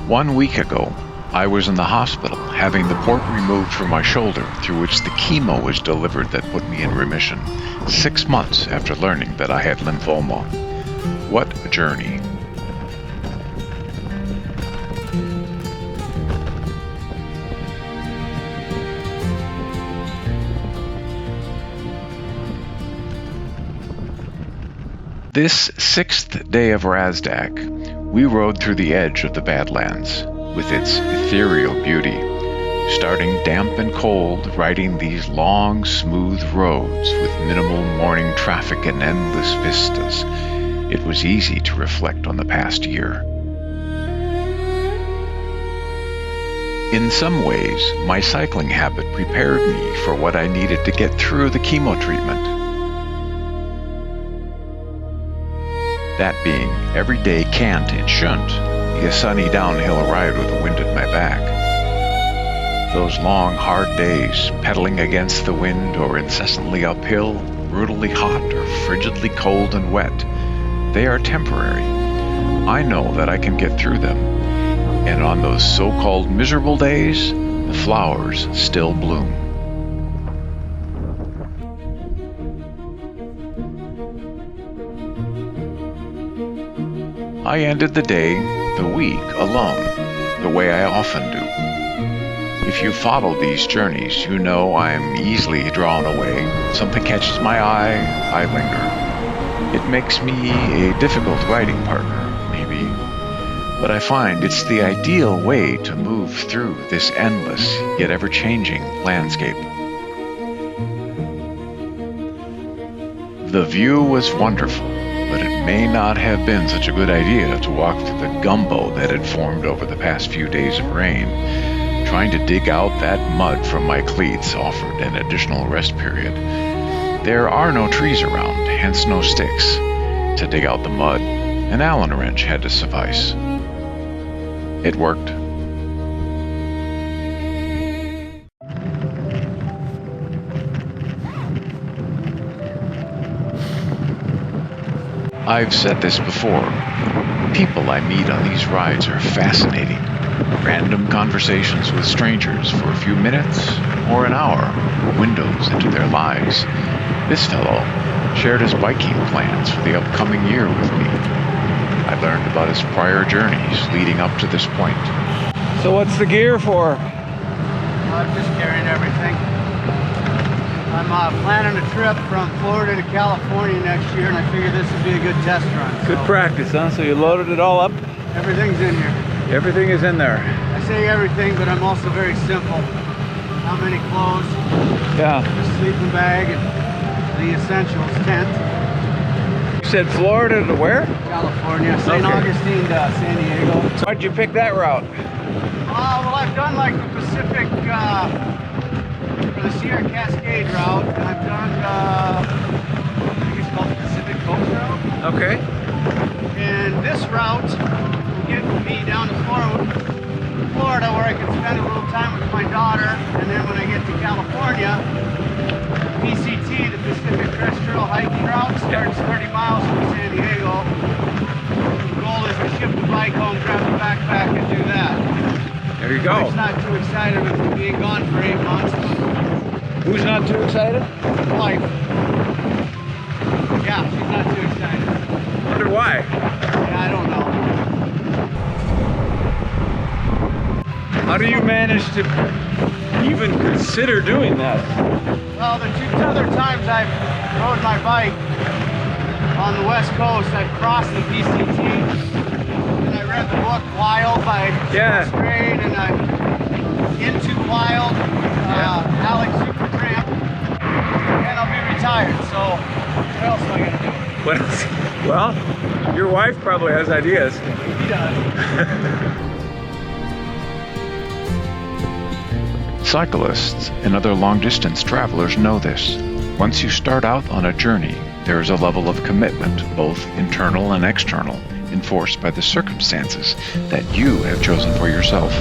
1 week ago, I was in the hospital having the port removed from my shoulder through which the chemo was delivered that put me in remission, 6 months after learning that I had lymphoma. What a journey. This 6th day of RASDAK, we rode through the edge of the Badlands with its ethereal beauty, starting damp and cold, riding these long, smooth roads with minimal morning traffic and endless vistas. It was easy to reflect on the past year. In some ways, my cycling habit prepared me for what I needed to get through the chemo treatment. That being, every day can't and shouldn't be a sunny downhill ride with the wind at my back. Those long, hard days, pedaling against the wind or incessantly uphill, brutally hot or frigidly cold and wet, they are temporary. I know that I can get through them, and on those so-called miserable days, the flowers still bloom. I ended the day, the week, alone, the way I often do. If you follow these journeys, you know I'm easily drawn away. Something catches my eye, I linger. It makes me a difficult riding partner, maybe, but I find it's the ideal way to move through this endless, yet ever-changing landscape. The view was wonderful, but it may not have been such a good idea to walk through the gumbo that had formed over the past few days of rain. Trying to dig out that mud from my cleats offered an additional rest period. There are no trees around, hence no sticks. To dig out the mud, an Allen wrench had to suffice. It worked. I've said this before. People I meet on these rides are fascinating. Random conversations with strangers for a few minutes or an hour, windows into their lives. This fellow shared his biking plans for the upcoming year with me. I learned about his prior journeys leading up to this point. So what's the gear for? I'm just carrying everything. I'm planning a trip from Florida to California next year, and I figured this would be a good test run. Good practice, huh? So you loaded it all up? Everything's in here. Everything is in there. I say everything, but I'm also very simple. How many clothes? Yeah. A sleeping bag and the essentials, tent. You said Florida to where? California, St. Augustine to San Diego. So why'd you pick that route? Well, I've done like the Pacific, for the Sierra Cascade route, and I've done, I think it's called the Pacific Coast route. Okay. And this route will get me down to Florida, where I can spend a little time with my daughter, and then when I get to California, PCT, the Pacific Crest Trail hiking route, starts 30 miles from San Diego. The goal is to ship the bike home, grab the backpack, and do that. There you go. I'm not too excited with being gone for 8 months. Who's not too excited? Wife. Yeah, she's not too excited. Wonder why? Yeah, I don't know. How do you manage to even consider doing that? Well, the 2 other times I've rode my bike on the West Coast, I've crossed the PCT, and I read the book Wild by Strain, and I'm into Wild, Alex Supertramp, and I'll be retired, so what else am I going to do? What else? Well, your wife probably has ideas. He does. Cyclists and other long-distance travelers know this. Once you start out on a journey, there is a level of commitment, both internal and external, enforced by the circumstances that you have chosen for yourself.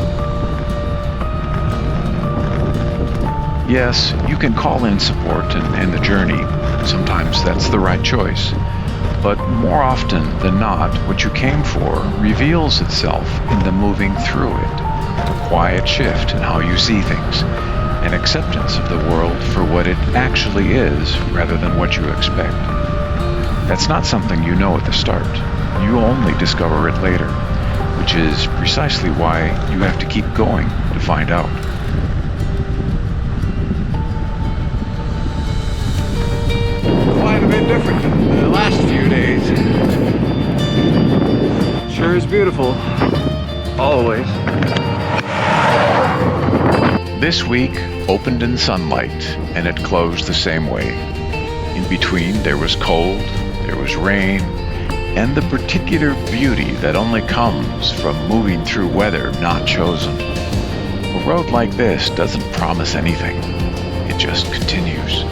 Yes, you can call in support and end the journey. Sometimes that's the right choice. But more often than not, what you came for reveals itself in the moving through it. A quiet shift in how you see things, an acceptance of the world for what it actually is rather than what you expect. That's not something you know at the start. You only discover it later, which is precisely why you have to keep going to find out. Quite a bit different than the last few days. Sure is beautiful. Always. This week opened in sunlight, and it closed the same way. In between, there was cold, there was rain, and the particular beauty that only comes from moving through weather not chosen. A road like this doesn't promise anything. It just continues.